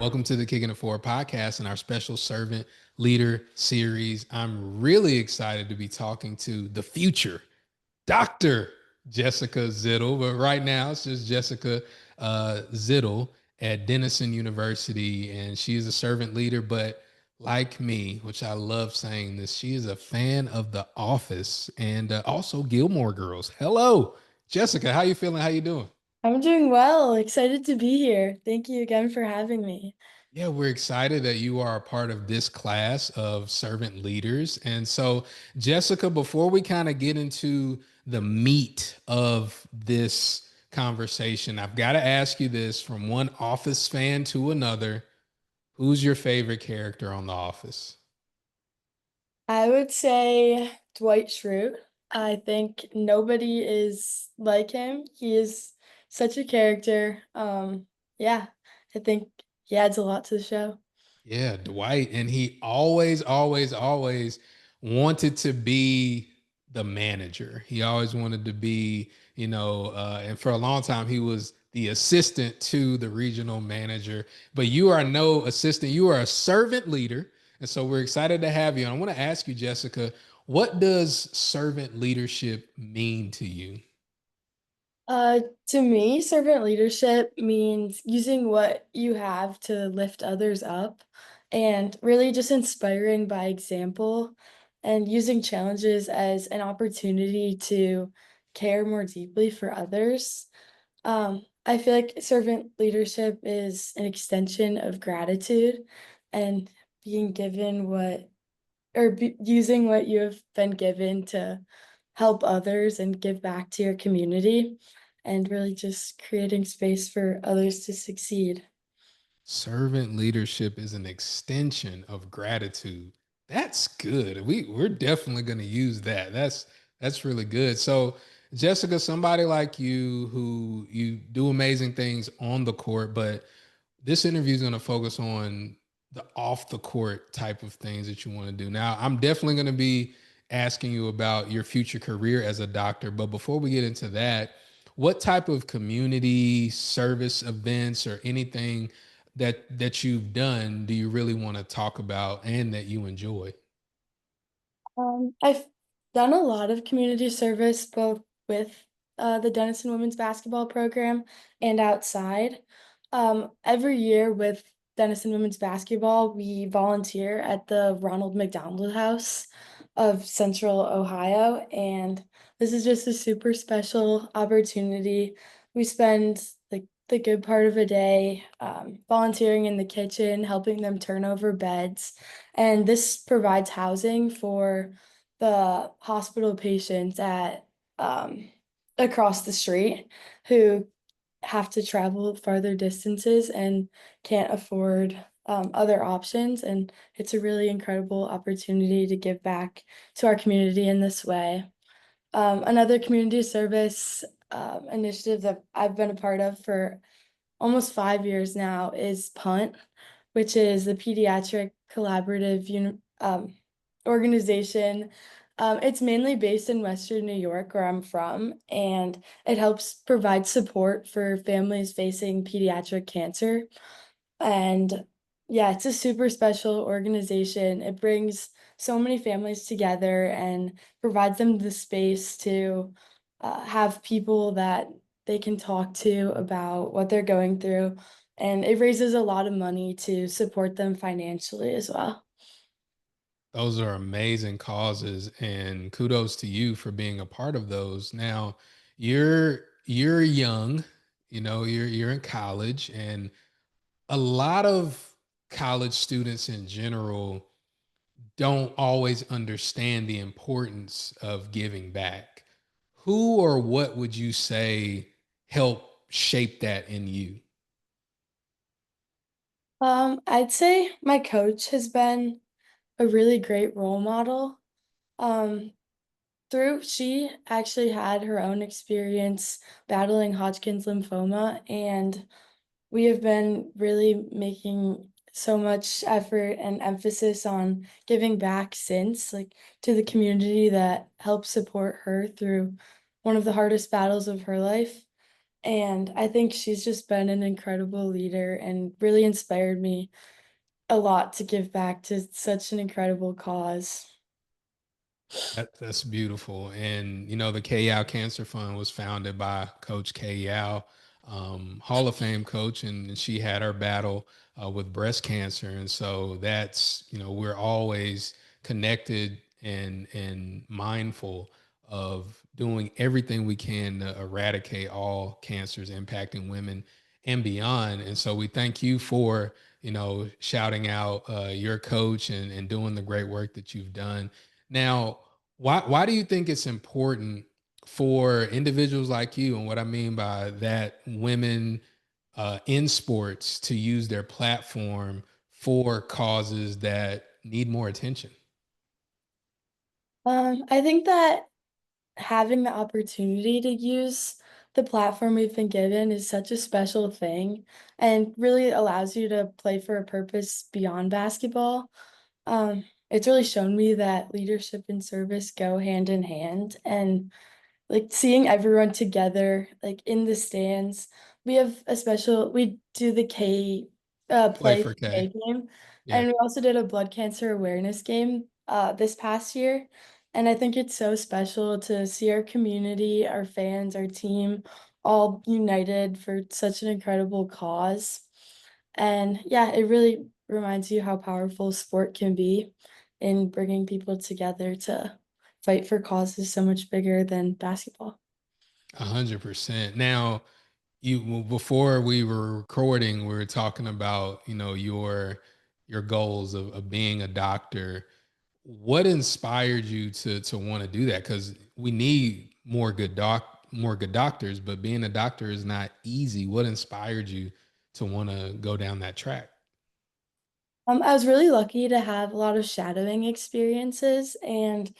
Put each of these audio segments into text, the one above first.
Welcome to the Kicking It Forward podcast and our special servant leader series. I'm really excited to be talking to the future, Dr. Jessica Zittel. But right now, it's just Jessica Zittel at Denison University, and she is a servant leader. But like me, which I love saying this, she is a fan of The Office and also Gilmore Girls. Hello, Jessica. How you feeling? How you doing? I'm doing well. Excited to be here. Thank you again for having me. Yeah, we're excited that you are a part of this class of servant leaders. And so, Jessica, before we kind of get into the meat of this conversation, I've got to ask you this from one Office fan to another. Who's your favorite character on The Office? I would say Dwight Schrute. I think nobody is like him. He is such a character. Yeah, I think he adds a lot to the show. Yeah, Dwight. And he always wanted to be the manager. He always wanted to be, and for a long time, he was the assistant to the regional manager. But you are no assistant, you are a servant leader. And so we're excited to have you. And I want to ask you, Jessica, what does servant leadership mean to you? To me, servant leadership means using what you have to lift others up and really just inspiring by example and using challenges as an opportunity to care more deeply for others. I feel like servant leadership is an extension of gratitude and being given what using what you have been given to help others and give back to your community and really just creating space for others to succeed. Servant leadership is an extension of gratitude. That's good. We're definitely going to use that. That's really good. So, Jessica, somebody like you who you do amazing things on the court, but this interview is going to focus on the off the court type of things that you want to do. Now, I'm definitely going to be asking you about your future career as a doctor, but before we get into that, what type of community service events or anything that you've done do you really want to talk about and that you enjoy? I've done a lot of community service, both with the Denison Women's Basketball Program and outside. Every year with Denison Women's Basketball, we volunteer at the Ronald McDonald House of Central Ohio, and this is just a super special opportunity. We spend the good part of a day volunteering in the kitchen, helping them turn over beds, and this provides housing for the hospital patients at across the street who have to travel farther distances and can't afford other options. And it's a really incredible opportunity to give back to our community in this way. Another community service initiative that I've been a part of for almost 5 years now is PUNT, which is the Pediatric Collaborative Organization. It's mainly based in Western New York, where I'm from, and it helps provide support for families facing pediatric cancer. And yeah, it's a super special organization. It brings so many families together and provides them the space to have people that they can talk to about what they're going through. And it raises a lot of money to support them financially as well. Those are amazing causes and kudos to you for being a part of those. Now, you're young, you're in college and a lot of college students in general don't always understand the importance of giving back. Who or what would you say help shape that in you? I'd say my coach has been a really great role model. Um, she actually had her own experience battling Hodgkin's lymphoma, and we have been really making so much effort and emphasis on giving back since, like, to the community that helped support her through one of the hardest battles of her life. and I think she's just been an incredible leader and really inspired me a lot to give back to such an incredible cause. That's beautiful. And you know, the K Yao Cancer Fund was founded by Coach K Yao, Hall of Fame coach, and she had her battle with breast cancer. And so that's, you know, we're always connected and mindful of doing everything we can to eradicate all cancers impacting women and beyond. And so we thank you for, you know, shouting out your coach and doing the great work that you've done. Now, why do you think it's important for individuals like you, and what I mean by that, women in sports, to use their platform for causes that need more attention? I think that having the opportunity to use the platform we've been given is such a special thing and really allows you to play for a purpose beyond basketball. It's really shown me that leadership and service go hand in hand, and like, seeing everyone together, like, in the stands. We do the Play play for for K. K game, Yeah. and we also did a blood cancer awareness game, this past year, and I think it's so special to see our community, our fans, our team all united for such an incredible cause, and, yeah, it really reminds you how powerful sport can be in bringing people together to fight for causes so much bigger than basketball. 100%. Now, before we were recording, we were talking about, you know, your goals of being a doctor. What inspired you to want to do that? Because we need more good doctors, but being a doctor is not easy. What inspired you to want to go down that track? I was really lucky to have a lot of shadowing experiences and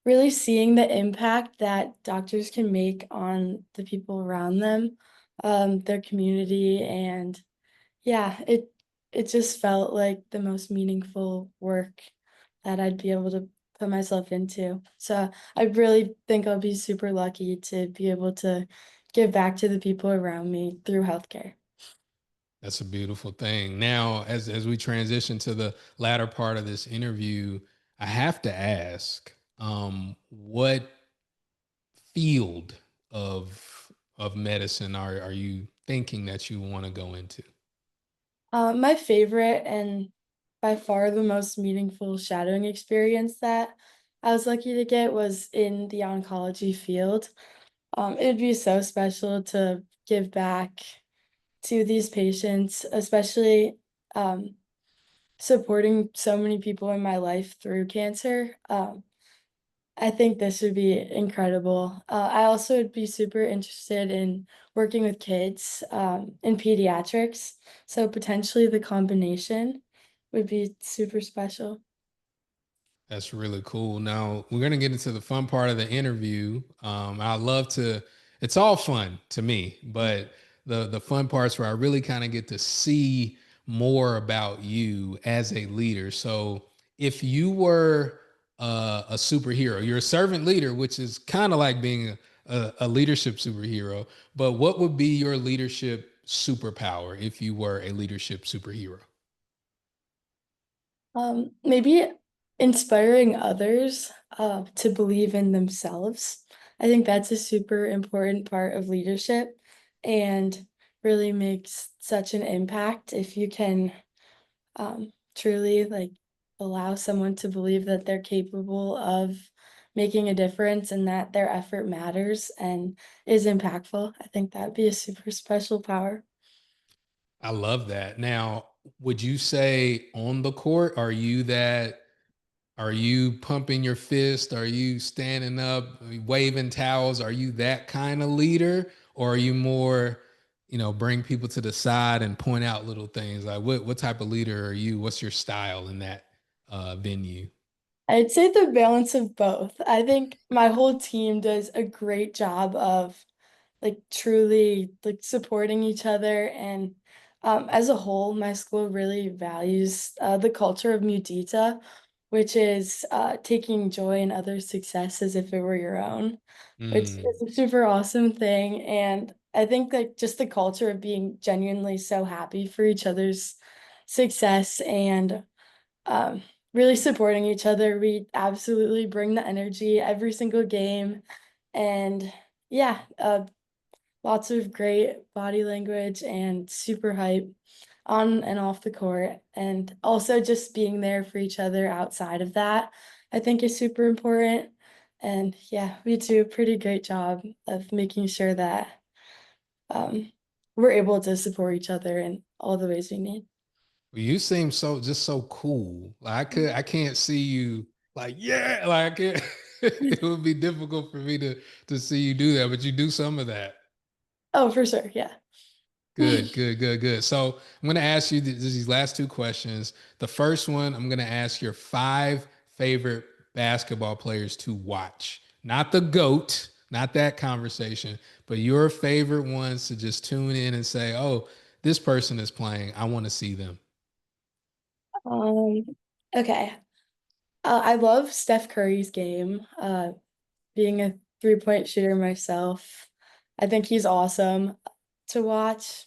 really seeing the impact that doctors can make on the people around them, their community, and yeah, it just felt like the most meaningful work that I'd be able to put myself into. So I really think I'll be super lucky to be able to give back to the people around me through healthcare. That's a beautiful thing. Now, as we transition to the latter part of this interview, I have to ask, what field of medicine are you thinking that you want to go into? My favorite and by far the most meaningful shadowing experience that I was lucky to get was in the oncology field. It'd be so special to give back to these patients, especially um, supporting so many people in my life through cancer. I think this would be incredible. I also would be super interested in working with kids in pediatrics, so potentially the combination would be super special. That's really cool. Now we're gonna get into the fun part of the interview. I love to. It's all fun to me, but the fun parts where I really kind of get to see more about you as a leader. So, if you were a superhero, you're a servant leader, which is kind of like being a leadership superhero. But what would be your leadership superpower if you were a leadership superhero? Maybe inspiring others to believe in themselves. I think that's a super important part of leadership and really makes such an impact if you can truly like allow someone to believe that they're capable of making a difference and that their effort matters and is impactful. I think that'd be a super special power. I love that. Now, would you say on the court, are you pumping your fist? Are you standing up, waving towels? Are you that kind of leader? Or are you more, you know, bring people to the side and point out little things? Like what type of leader are you? What's your style in that venue? I'd say the balance of both. I think my whole team does a great job of like truly like supporting each other and as a whole my school really values the culture of mudita, which is taking joy in others' success as if it were your own, which Mm, is a super awesome thing, and I think that just the culture of being genuinely so happy for each other's success and really supporting each other. We absolutely bring the energy every single game. And yeah, lots of great body language and super hype on and off the court. And also just being there for each other outside of that, I think is super important. And yeah, we do a pretty great job of making sure that um, we're able to support each other in all the ways we need. Well, you seem so just so cool. Like I can't see you like yeah, like it, it would be difficult for me to see you do that, but you do some of that. Oh, for sure. Yeah. Good, good, good, good. So I'm going to ask you these last two questions. The first one, I'm going to ask your five favorite basketball players to watch. Not the GOAT, not that conversation, but your favorite ones to just tune in and say, oh, this person is playing. I want to see them. Um, okay. I love Steph Curry's game. Being a three-point shooter myself, I think he's awesome to watch.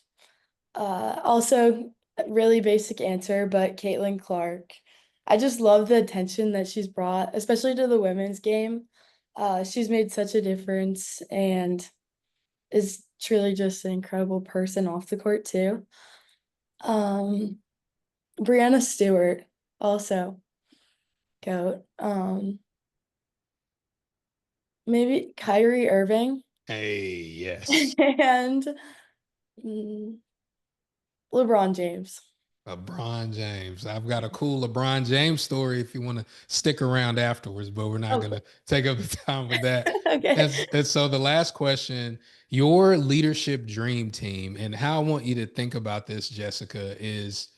Also, really basic answer, but Caitlin Clark. I just love the attention that she's brought, especially to the women's game. She's made such a difference and is truly just an incredible person off the court too. Um, Brianna Stewart, also GOAT. Maybe Kyrie Irving Hey, yes. and mm, LeBron James. LeBron James. I've got a cool LeBron James story if you want to stick around afterwards, but we're not Oh, going to take up the time with that. okay. And so the last question, your leadership dream team, and how I want you to think about this, Jessica, is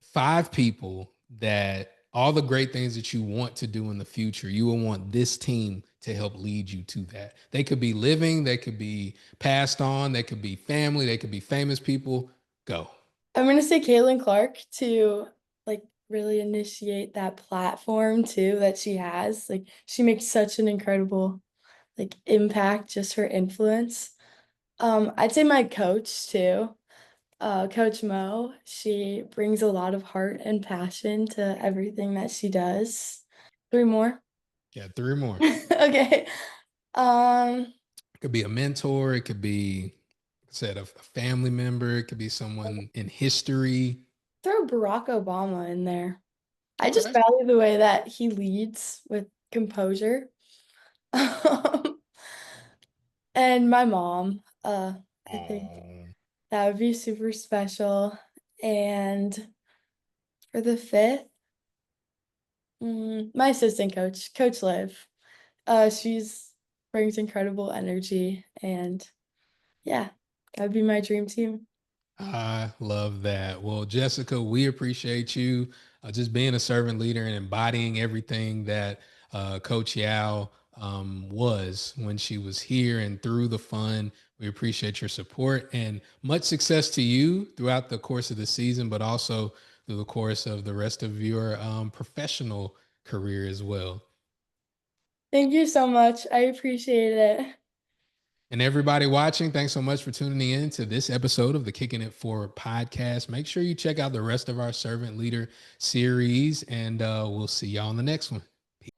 five people that all the great things that you want to do in the future, you will want this team to help lead you to that. They could be living, they could be passed on, they could be family, they could be famous people. Go. I'm gonna say Caitlin Clark to like really initiate that platform too that she has. Like she makes such an incredible like impact, just her influence. I'd say my coach too. Coach Mo, she brings a lot of heart and passion to everything that she does. Three more. Yeah, three more. Okay. Um, It could be a mentor. It could be, like I said, a family member. It could be someone in history. throw Barack Obama in there. I just Okay. value the way that he leads with composure. Um, and my mom, I think Oh, that would be super special. And for the fifth, my assistant coach, Coach Liv. She's brings incredible energy, and yeah, that would be my dream team. I love that. Well, Jessica, we appreciate you just being a servant leader and embodying everything that Coach Yao was when she was here and through the fun. We appreciate your support and much success to you throughout the course of the season, but also through the course of the rest of your professional career as well. Thank you so much. I appreciate it. And everybody watching, thanks so much for tuning in to this episode of the Kicking It Forward podcast. Make sure you check out the rest of our Servant Leader series, and we'll see y'all on the next one. Peace.